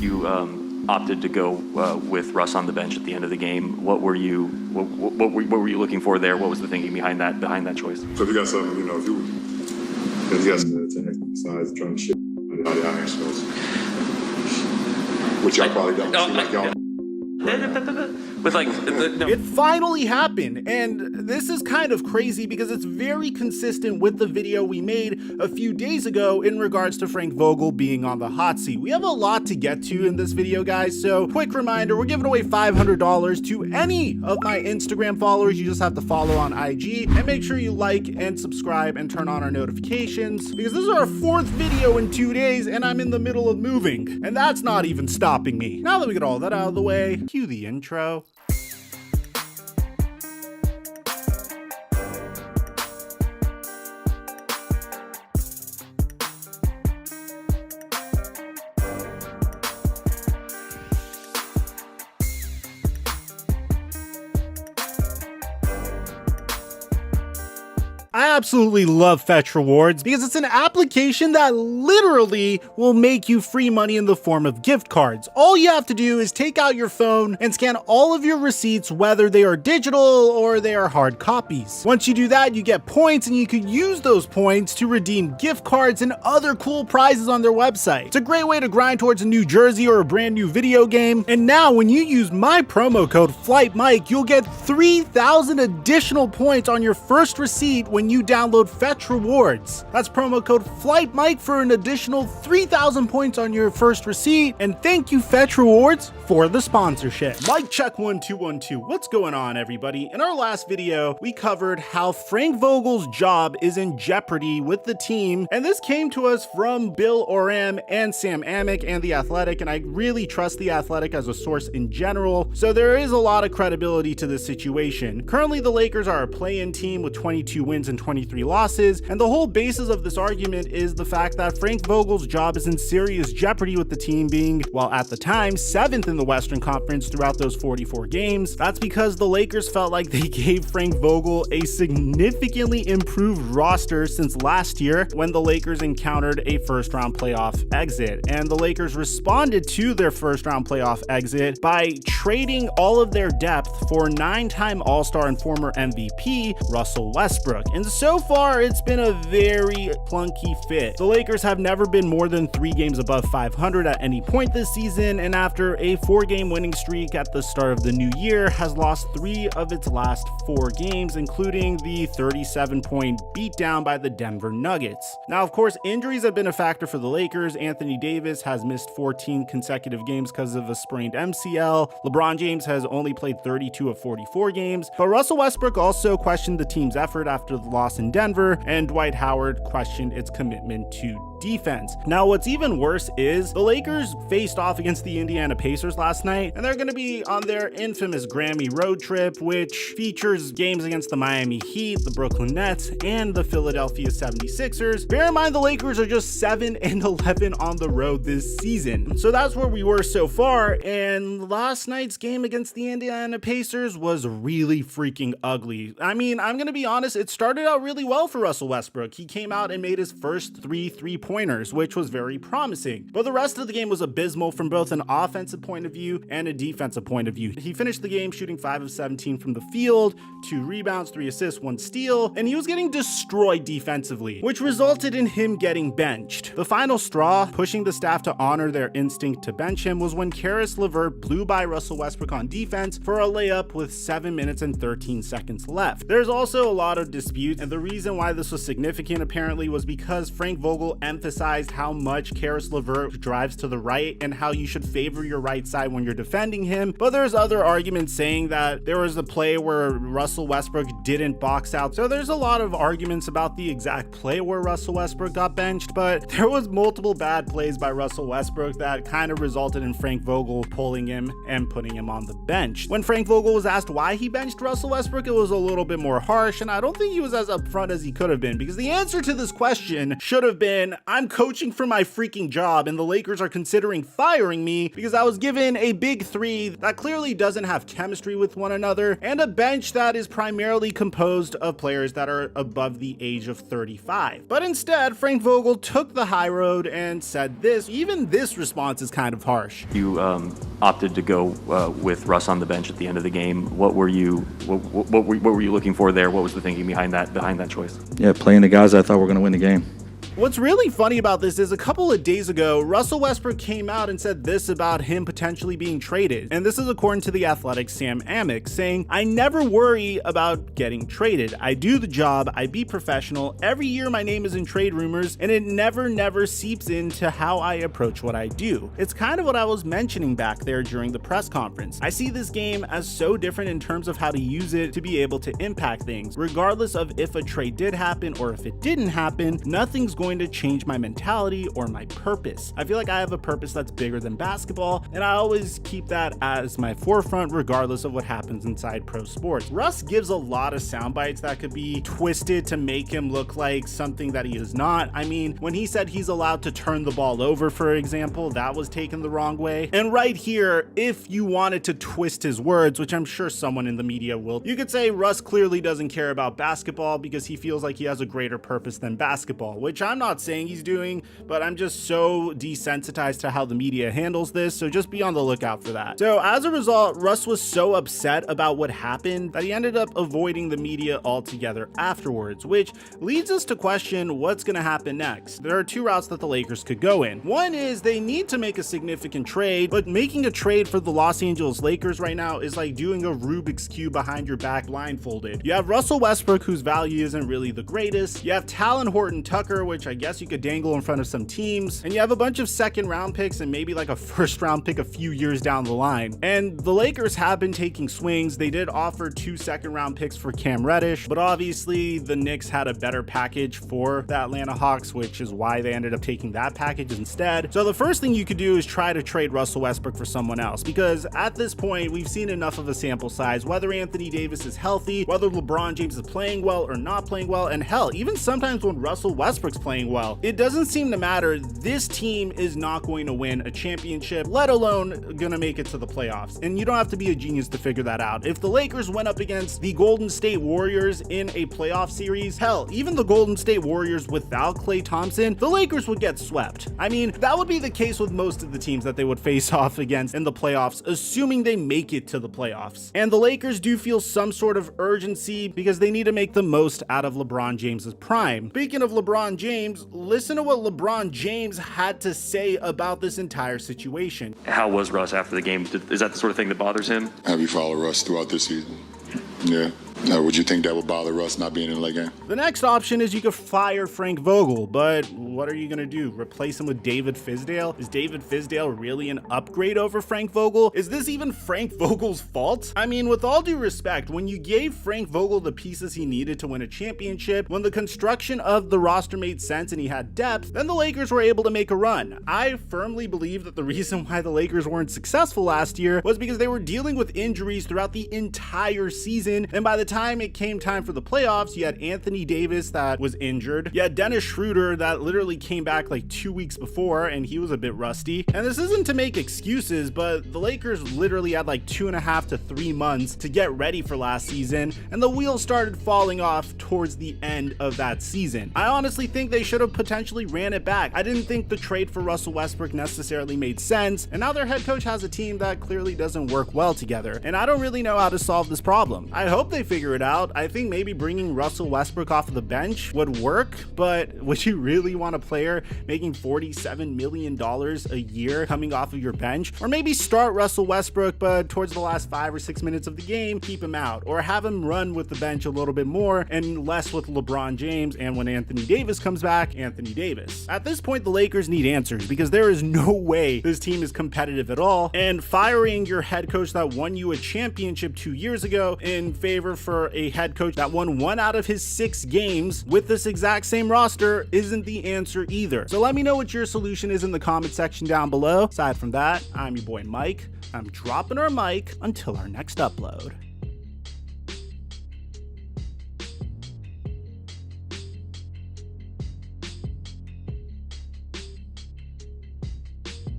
you opted to go with Russ on the bench at the end of the game. What were you looking for there? What was the thinking behind that choice? So if you got something, if you got something to attack besides trying to shit out of iron skills, which y'all probably don't. It finally happened, and this is kind of crazy because it's very consistent with the video we made a few days ago in regards to Frank Vogel being on the hot seat. We have a lot to get to in this video, guys, so quick reminder, we're giving away $500 to any of my Instagram followers. You just have to follow on IG and make sure you like and subscribe and turn on our notifications, because this is our 4th video in 2 days and I'm in the middle of moving, and that's not even stopping me. Now that we get all that out of the way, cue the intro. I absolutely love Fetch Rewards because it's an application that literally will make you free money in the form of gift cards. All you have to do is take out your phone and scan all of your receipts, whether they are digital or they are hard copies. Once you do that, you get points, and you could use those points to redeem gift cards and other cool prizes on their website. It's a great way to grind towards a new jersey or a brand new video game. And now when you use my promo code FlightMike, you'll get 3,000 additional points on your first receipt when you download Fetch Rewards. That's promo code FlightMike for an additional 3,000 points on your first receipt. And thank you, Fetch Rewards, for the sponsorship. Mic check 1 2 1 2. What's going on, everybody? In our last video, we covered how Frank Vogel's job is in jeopardy with the team, and this came to us from Bill Oram and Sam Amick and The Athletic, and I really trust The Athletic as a source in general, so there is a lot of credibility to this situation. Currently, the Lakers are a play-in team with 22 wins and 23 losses, and the whole basis of this argument is the fact that Frank Vogel's job is in serious jeopardy with the team being, well, at the time, 7th in the Western Conference throughout those 44 games. That's because the Lakers felt like they gave Frank Vogel a significantly improved roster since last year when the Lakers encountered a first-round playoff exit, and the Lakers responded to their first-round playoff exit by trading all of their depth for 9-time All-Star and former MVP Russell Westbrook. And so far, it's been a very clunky fit. The Lakers have never been more than 3 games above 500 at any point this season, and after a 4-game winning streak at the start of the new year, has lost 3 of its last 4 games, including the 37-point beatdown by the Denver Nuggets. Now, of course, injuries have been a factor for the Lakers. Anthony Davis has missed 14 consecutive games because of a sprained MCL. LeBron James has only played 32 of 44 games, but Russell Westbrook also questioned the team's effort after the loss in Denver, and Dwight Howard questioned its commitment to defense. Now, what's even worse is the Lakers faced off against the Indiana Pacers last night, and they're going to be on their infamous Grammy road trip, which features games against the Miami Heat, the Brooklyn Nets, and the Philadelphia 76ers. Bear in mind, the Lakers are just 7-11 on the road this season. So that's where we were so far, and last night's game against the Indiana Pacers was really freaking ugly. I mean, I'm going to be honest, it started out really well for Russell Westbrook. He came out and made his first 3 3-pointers, which was very promising. But the rest of the game was abysmal from both an offensive point of view and a defensive point of view. He finished the game shooting 5 of 17 from the field, 2 rebounds, 3 assists, 1 steal, and he was getting destroyed defensively, which resulted in him getting benched. The final straw, pushing the staff to honor their instinct to bench him, was when Caris LeVert blew by Russell Westbrook on defense for a layup with 7 minutes and 13 seconds left. There's also a lot of dispute, and the reason why this was significant apparently was because Frank Vogel emphasized how much Caris LeVert drives to the right and how you should favor your right side when you're defending him. But there's other arguments saying that there was a play where Russell Westbrook didn't box out. So there's a lot of arguments about the exact play where Russell Westbrook got benched, but there was multiple bad plays by Russell Westbrook that kind of resulted in Frank Vogel pulling him and putting him on the bench. When Frank Vogel was asked why he benched Russell Westbrook, it was a little bit more harsh, and I don't think he was as upfront as he could have been, because the answer to this question should have been, I'm coaching for my freaking job and the Lakers are considering firing me because I was given a big 3 that clearly doesn't have chemistry with one another and a bench that is primarily composed of players that are above the age of 35. But instead, Frank Vogel took the high road and said this. Even this response is kind of harsh. You opted to go with Russ on the bench at the end of the game. What were you looking for there? What was the thinking behind that choice? Yeah, playing the guys I thought were going to win the game. What's really funny about this is a couple of days ago, Russell Westbrook came out and said this about him potentially being traded. And this is according to The Athletic's Sam Amick, saying, "I never worry about getting traded. I do the job, I be professional. Every year my name is in trade rumors, and it never seeps into how I approach what I do." It's kind of what I was mentioning back there during the press conference. I see this game as so different in terms of how to use it to be able to impact things. Regardless of if a trade did happen or if it didn't happen, nothing's going to change my mentality or my purpose. I feel like I have a purpose that's bigger than basketball, and I always keep that as my forefront regardless of what happens inside pro sports. Russ gives a lot of sound bites that could be twisted to make him look like something that he is not. I mean, when he said he's allowed to turn the ball over, for example, that was taken the wrong way. And right here, if you wanted to twist his words, which I'm sure someone in the media will, you could say Russ clearly doesn't care about basketball because he feels like he has a greater purpose than basketball, which I'm not saying he's doing, but I'm just so desensitized to how the media handles this, so just be on the lookout for that. So as a result, Russ was so upset about what happened that he ended up avoiding the media altogether afterwards, which leads us to question what's going to happen next. There are two routes that the Lakers could go in. One is they need to make a significant trade, but making a trade for the Los Angeles Lakers right now is like doing a Rubik's Cube behind your back blindfolded. You have Russell Westbrook, whose value isn't really the greatest. You have Talon Horton-Tucker, which I guess you could dangle in front of some teams, and you have a bunch of second round picks and maybe like a first round pick a few years down the line. And the Lakers have been taking swings. They did offer 2 second round picks for Cam Reddish, but obviously the Knicks had a better package for the Atlanta Hawks, which is why they ended up taking that package instead. So the first thing you could do is try to trade Russell Westbrook for someone else, because at this point we've seen enough of a sample size, whether Anthony Davis is healthy, whether LeBron James is playing well or not playing well, and hell, even sometimes when Russell Westbrook's playing well, it doesn't seem to matter. This team is not going to win a championship, let alone gonna make it to the playoffs. And you don't have to be a genius to figure that out. If the Lakers went up against the Golden State Warriors in a playoff series, hell, even the Golden State Warriors without Klay Thompson, the Lakers would get swept. I mean, that would be the case with most of the teams that they would face off against in the playoffs, assuming they make it to the playoffs. And the Lakers do feel some sort of urgency because they need to make the most out of LeBron James's prime. Speaking of LeBron James, listen to what LeBron James had to say about this entire situation. How was Russ after the game? Is that the sort of thing that bothers him? Have you followed Russ throughout this season? Yeah. Would you think that would bother Russ not being in the late game? The next option is you could fire Frank Vogel, but what are you going to do? Replace him with David Fizdale? Is David Fizdale really an upgrade over Frank Vogel? Is this even Frank Vogel's fault? I mean, with all due respect, when you gave Frank Vogel the pieces he needed to win a championship, when the construction of the roster made sense and he had depth, then the Lakers were able to make a run. I firmly believe that the reason why the Lakers weren't successful last year was because they were dealing with injuries throughout the entire season, and by the time it came time for the playoffs, you had Anthony Davis that was injured. You had Dennis Schroeder that literally came back like 2 weeks before, and he was a bit rusty. And this isn't to make excuses, but the Lakers literally had like 2.5 to 3 months to get ready for last season, and the wheels started falling off towards the end of that season. I honestly think they should have potentially ran it back. I didn't think the trade for Russell Westbrook necessarily made sense, and now their head coach has a team that clearly doesn't work well together, and I don't really know how to solve this problem. I hope they figure it out. I think maybe bringing Russell Westbrook off of the bench would work, but would you really want a player making $47 million a year coming off of your bench? Or maybe start Russell Westbrook, but towards the last 5 or 6 minutes of the game, keep him out, or have him run with the bench a little bit more and less with LeBron James, and when Anthony Davis comes back, Anthony Davis. At this point, the Lakers need answers because there is no way this team is competitive at all, and firing your head coach that won you a championship 2 years ago in favor for a head coach that won 1 out of his 6 games with this exact same roster isn't the answer either. So let me know what your solution is in the comment section down below. Aside from that, I'm your boy Mike. I'm dropping our mic until our next upload.